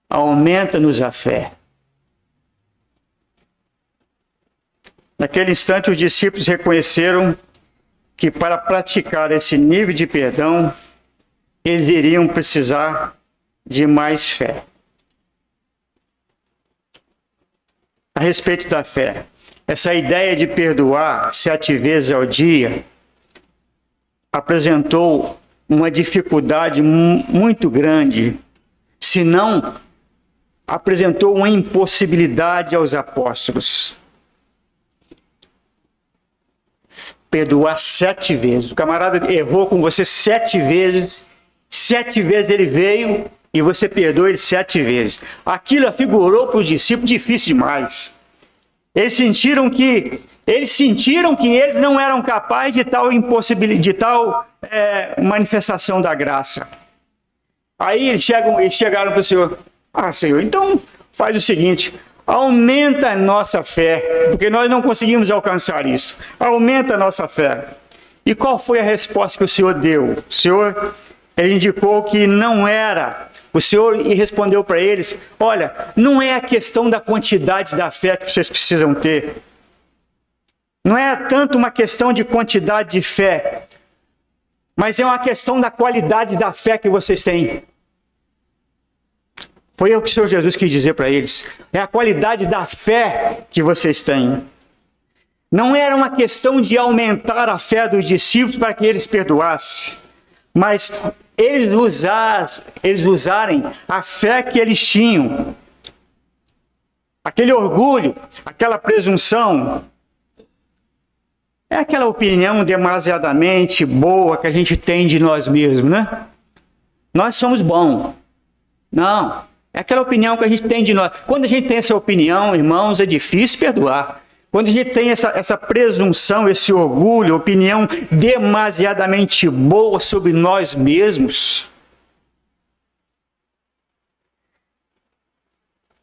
aumenta-nos a fé. Naquele instante, os discípulos reconheceram que para praticar esse nível de perdão, eles iriam precisar de mais fé. A respeito da fé, essa ideia de perdoar 7 vezes ao dia apresentou uma dificuldade muito grande, se não apresentou uma impossibilidade aos apóstolos. perdoar 7 vezes. O camarada errou com você 7 vezes. 7 vezes ele veio e você perdoou ele 7 vezes. Aquilo afigurou para os discípulos difícil demais. Eles sentiram que eles não eram capazes de tal manifestação da graça. Aí eles chegaram para o Senhor. Senhor, então faz o seguinte, aumenta a nossa fé, porque nós não conseguimos alcançar isso. Aumenta a nossa fé. E qual foi a resposta que o Senhor deu? O Senhor, ele indicou que não era. O Senhor respondeu para eles, olha, não é a questão da quantidade da fé que vocês precisam ter. Não é tanto uma questão de quantidade de fé, mas é uma questão da qualidade da fé que vocês têm. Foi o que o Senhor Jesus quis dizer para eles. É a qualidade da fé que vocês têm. Não era uma questão de aumentar a fé dos discípulos para que eles perdoassem, mas eles usarem a fé que eles tinham. Aquele orgulho, aquela presunção, é aquela opinião demasiadamente boa que a gente tem de nós mesmos, né? Nós somos bons. Não, é aquela opinião que a gente tem de nós. Quando a gente tem essa opinião, irmãos, é difícil perdoar. Quando a gente tem essa presunção, esse orgulho, opinião demasiadamente boa sobre nós mesmos,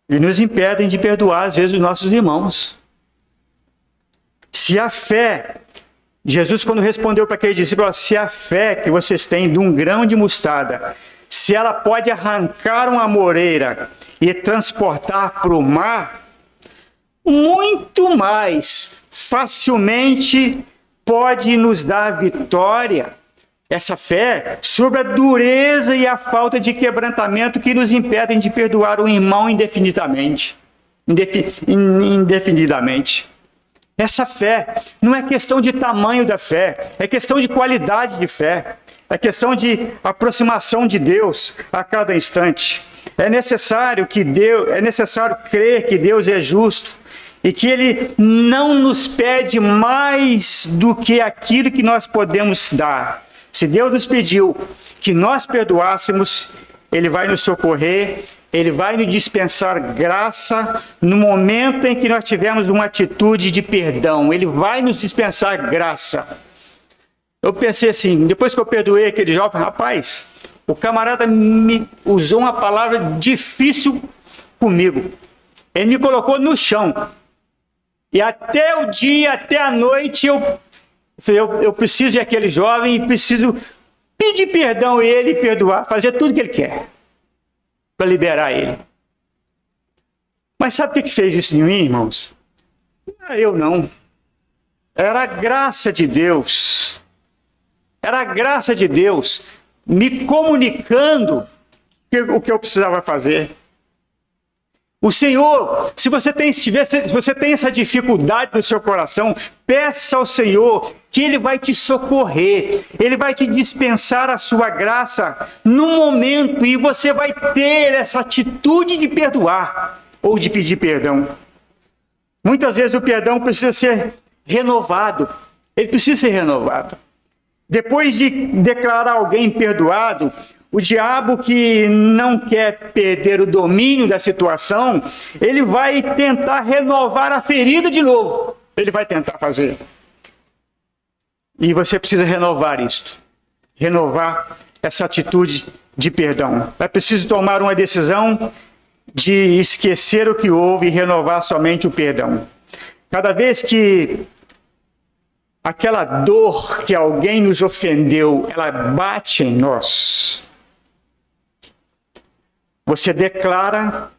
e nos impedem de perdoar, às vezes, os nossos irmãos. Se a fé, Jesus quando respondeu para aqueles discípulos, se a fé que vocês têm de um grão de mostarda, se ela pode arrancar uma moreira e transportar para o mar, muito mais facilmente pode nos dar vitória, essa fé, sobre a dureza e a falta de quebrantamento que nos impedem de perdoar o irmão indefinidamente. Essa fé não é questão de tamanho da fé, é questão de qualidade de fé, é questão de aproximação de Deus a cada instante. É necessário crer que Deus é justo e que Ele não nos pede mais do que aquilo que nós podemos dar. Se Deus nos pediu que nós perdoássemos, Ele vai nos socorrer, Ele vai nos dispensar graça no momento em que nós tivermos uma atitude de perdão. Ele vai nos dispensar graça. Eu pensei assim, depois que eu perdoei aquele jovem, rapaz, o camarada me usou uma palavra difícil comigo. Ele me colocou no chão. E até o dia, até a noite, eu preciso ir àquele jovem e preciso pedir perdão a ele, perdoar, fazer tudo que ele quer para liberar ele. Mas sabe o que fez isso em mim, irmãos? Eu não. Era a graça de Deus. Era a graça de Deus me comunicando o que eu precisava fazer. O Senhor, se você tem essa dificuldade no seu coração, peça ao Senhor que Ele vai te socorrer, Ele vai te dispensar a sua graça no momento e você vai ter essa atitude de perdoar ou de pedir perdão. Muitas vezes o perdão precisa ser renovado, ele precisa ser renovado. Depois de declarar alguém perdoado, o diabo, que não quer perder o domínio da situação, ele vai tentar renovar a ferida de novo. Ele vai tentar fazer. E você precisa renovar isto. Renovar essa atitude de perdão. É preciso tomar uma decisão de esquecer o que houve e renovar somente o perdão. Cada vez que aquela dor que alguém nos ofendeu, ela bate em nós, você declara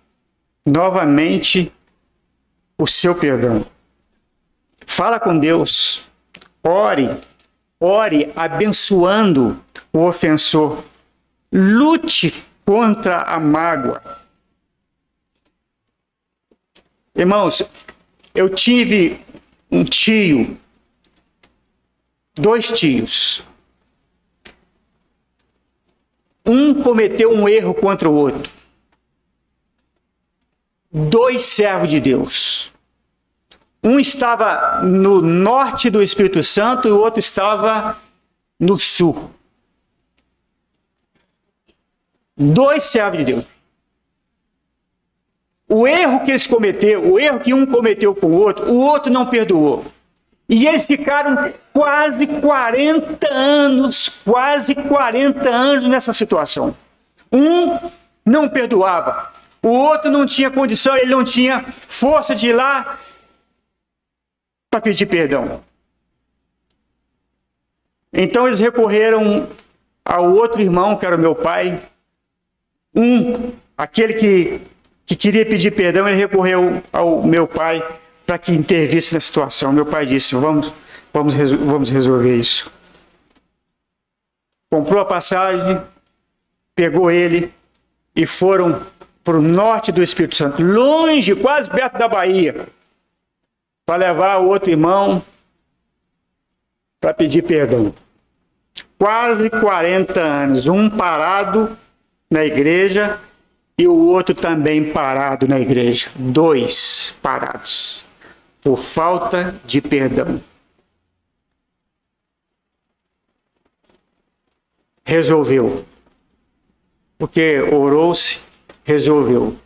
novamente o seu perdão. Fala com Deus. Ore abençoando o ofensor. Lute contra a mágoa. Irmãos, eu tive um tio, 2 tios. Um cometeu um erro contra o outro. 2 servos de Deus. Um estava no norte do Espírito Santo e o outro estava no sul. 2 servos de Deus. O erro que eles cometeram, o erro que um cometeu com o outro não perdoou. E eles ficaram quase 40 anos nessa situação. Um não perdoava, o outro não tinha condição, ele não tinha força de ir lá para pedir perdão. Então eles recorreram ao outro irmão, que era o meu pai. Aquele que queria pedir perdão, ele recorreu ao meu pai para que intervisse na situação. Meu pai disse, vamos resolver isso. Comprou a passagem, pegou ele e foram para o norte do Espírito Santo, longe, quase perto da Bahia, para levar o outro irmão para pedir perdão. Quase 40 anos, um parado na igreja e o outro também parado na igreja. 2 parados, por falta de perdão. Resolveu. Porque orou-se, resolveu.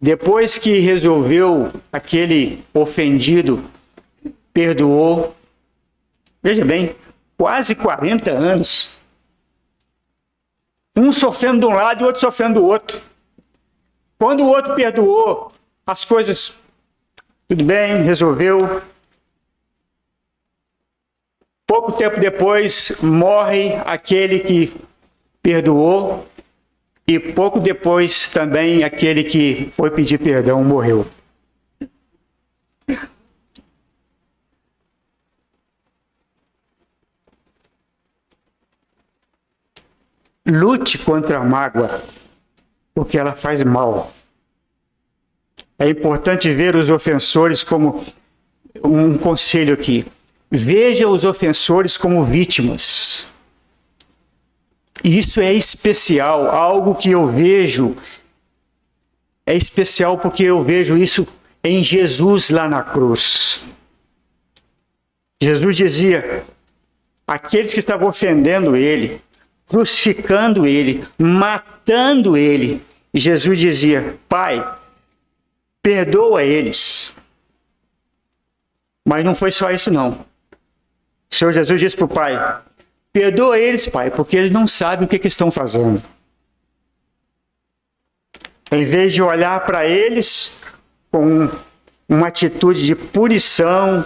Depois que resolveu, aquele ofendido perdoou. Veja bem, quase 40 anos. Um sofrendo de um lado e o outro sofrendo do outro. Quando o outro perdoou, as coisas, tudo bem, resolveu. Pouco tempo depois, morre aquele que perdoou. E pouco depois, também, aquele que foi pedir perdão morreu. Lute contra a mágoa, porque ela faz mal. É importante ver os ofensores como um conselho aqui. Veja os ofensores como vítimas. Isso é especial, algo que eu vejo. É especial porque eu vejo isso em Jesus lá na cruz. Jesus dizia, aqueles que estavam ofendendo ele, crucificando ele, matando ele, e Jesus dizia, Pai, perdoa eles. Mas não foi só isso não. O Senhor Jesus disse para o Pai, perdoa eles, Pai, porque eles não sabem o que estão fazendo. Em vez de olhar para eles com uma atitude de punição,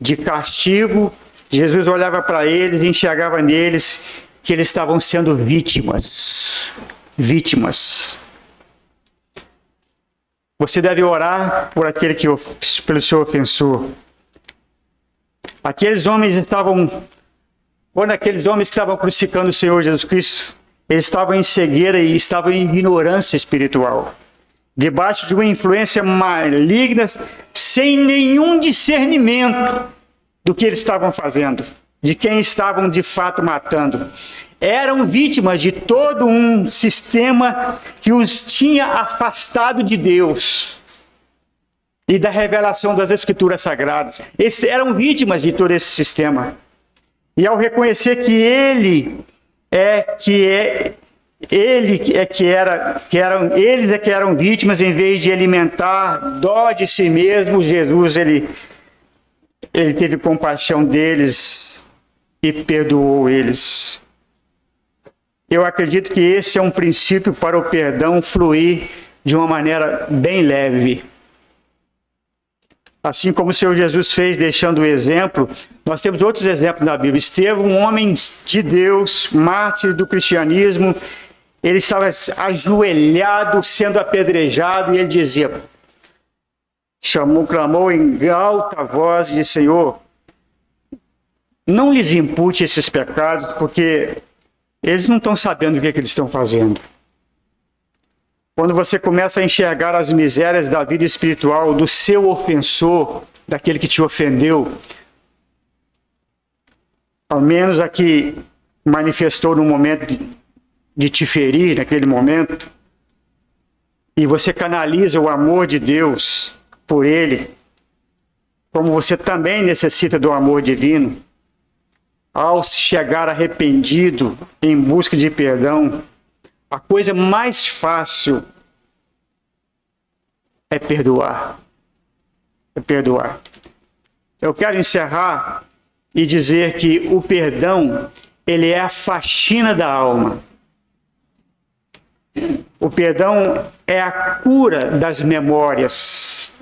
de castigo, Jesus olhava para eles e enxergava neles que eles estavam sendo vítimas. Vítimas. Você deve orar por aquele pelo seu ofensor. Quando aqueles homens que estavam crucificando o Senhor Jesus Cristo, eles estavam em cegueira e estavam em ignorância espiritual, debaixo de uma influência maligna, sem nenhum discernimento do que eles estavam fazendo, de quem estavam de fato matando. Eram vítimas de todo um sistema que os tinha afastado de Deus e da revelação das Escrituras Sagradas. Eles eram vítimas de todo esse sistema. E ao reconhecer que eles que eram vítimas, em vez de alimentar dó de si mesmo, Jesus ele teve compaixão deles e perdoou eles. Eu acredito que esse é um princípio para o perdão fluir de uma maneira bem leve. Assim como o Senhor Jesus fez, deixando o exemplo, nós temos outros exemplos na Bíblia. Estevão, um homem de Deus, mártir do cristianismo, ele estava ajoelhado, sendo apedrejado, e ele dizia, clamou em alta voz e disse, Senhor, não lhes impute esses pecados, porque eles não estão sabendo o que eles estão fazendo. Quando você começa a enxergar as misérias da vida espiritual do seu ofensor, daquele que te ofendeu, ao menos a que manifestou no momento de te ferir, naquele momento, e você canaliza o amor de Deus por ele, como você também necessita do amor divino, ao chegar arrependido em busca de perdão, a coisa mais fácil é perdoar. É perdoar. Eu quero encerrar e dizer que o perdão, ele é a faxina da alma. O perdão é a cura das memórias.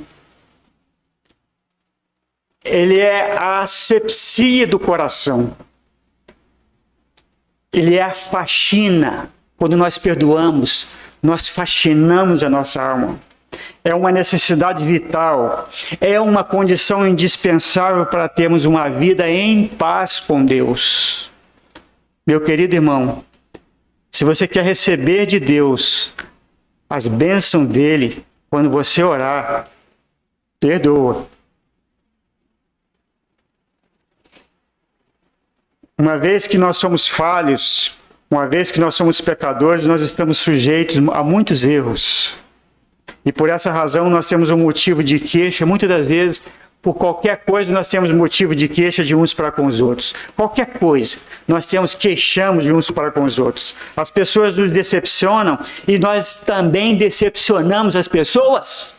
Ele é a asepsia do coração. Ele é a faxina. Quando nós perdoamos, nós faxinamos a nossa alma. É uma necessidade vital, é uma condição indispensável para termos uma vida em paz com Deus. Meu querido irmão, se você quer receber de Deus as bênçãos dele, quando você orar, perdoa. Uma vez que nós somos falhos, uma vez que nós somos pecadores, nós estamos sujeitos a muitos erros. E por essa razão nós temos um motivo de queixa. Muitas das vezes, por qualquer coisa, nós temos motivo de queixa de uns para com os outros. Qualquer coisa, nós queixamos de uns para com os outros. As pessoas nos decepcionam e nós também decepcionamos as pessoas.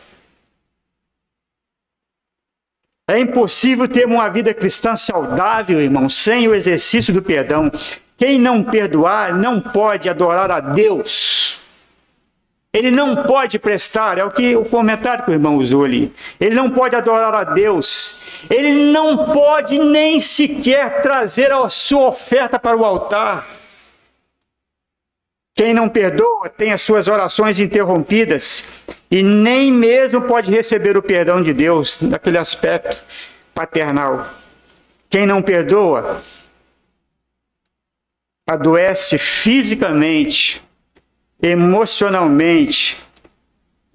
É impossível ter uma vida cristã saudável, irmão, sem o exercício do perdão. Quem não perdoar não pode adorar a Deus. Ele não pode prestar, é o comentário que o irmão usou ali. Ele não pode adorar a Deus. Ele não pode nem sequer trazer a sua oferta para o altar. Quem não perdoa tem as suas orações interrompidas e nem mesmo pode receber o perdão de Deus naquele aspecto paternal. Quem não perdoa adoece fisicamente, emocionalmente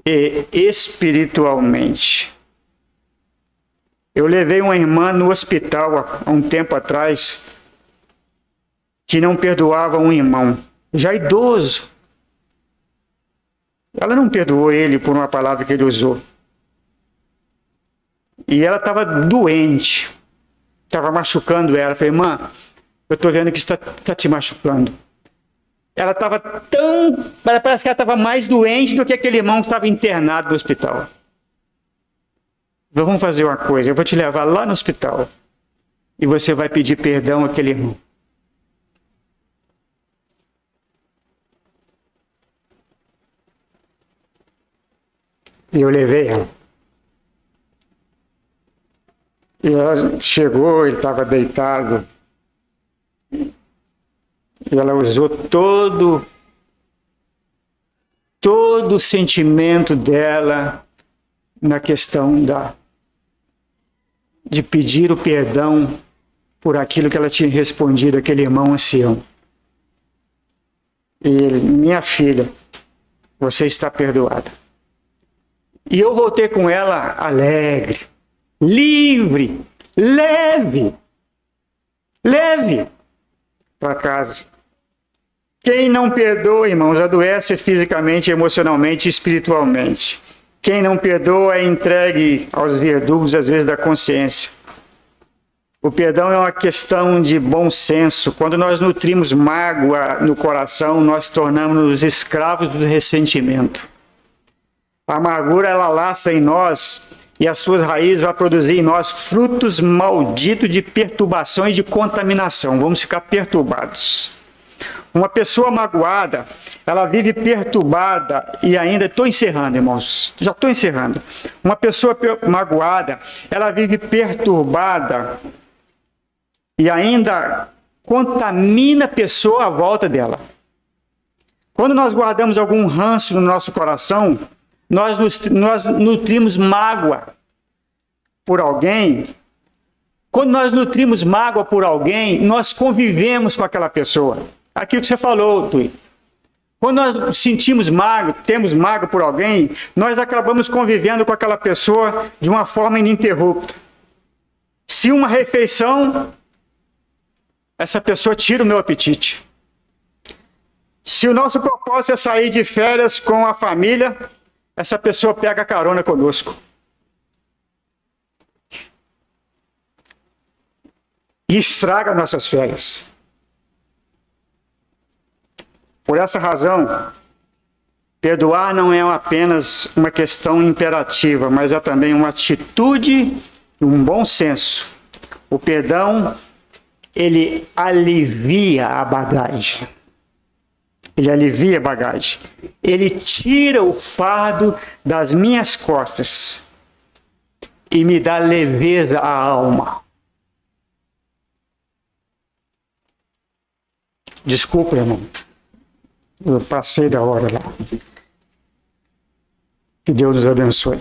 e espiritualmente. Eu levei uma irmã no hospital há um tempo atrás que não perdoava um irmão, já idoso. Ela não perdoou ele por uma palavra que ele usou. E ela estava doente, estava machucando ela. Eu falei, irmã, eu estou vendo que está te machucando. Ela estava parece que ela estava mais doente do que aquele irmão que estava internado no hospital. Vamos fazer uma coisa, eu vou te levar lá no hospital e você vai pedir perdão àquele irmão. E eu levei ela. E ela chegou, ele estava deitado. E ela usou todo o sentimento dela na questão de pedir o perdão por aquilo que ela tinha respondido àquele irmão ancião. E ele, minha filha, você está perdoada. E eu voltei com ela alegre, livre, leve para casa. Quem não perdoa, irmãos, adoece fisicamente, emocionalmente e espiritualmente. Quem não perdoa é entregue aos verdugos, às vezes, da consciência. O perdão é uma questão de bom senso. Quando nós nutrimos mágoa no coração, nós tornamos-nos escravos do ressentimento. A amargura, ela laça em nós e as suas raízes vão produzir em nós frutos malditos de perturbação e de contaminação. Vamos ficar perturbados. Uma pessoa magoada, ela vive perturbada e ainda... Estou encerrando, irmãos. Já estou encerrando. Uma pessoa magoada, ela vive perturbada e ainda contamina a pessoa à volta dela. Quando nós guardamos algum ranço no nosso coração, nós nutrimos mágoa por alguém. Quando nós nutrimos mágoa por alguém, nós convivemos com aquela pessoa. Aquilo que você falou, Tui. Quando nós sentimos mágoa, temos mágoa por alguém, nós acabamos convivendo com aquela pessoa de uma forma ininterrupta. Se uma refeição, essa pessoa tira o meu apetite. Se o nosso propósito é sair de férias com a família, essa pessoa pega carona conosco. e estraga nossas férias. Por essa razão, perdoar não é apenas uma questão imperativa, mas é também uma atitude e um bom senso. O perdão, ele alivia a bagagem. Ele alivia a bagagem. Ele tira o fardo das minhas costas e me dá leveza à alma. Desculpa, irmão. Eu passei da hora lá. Que Deus nos abençoe.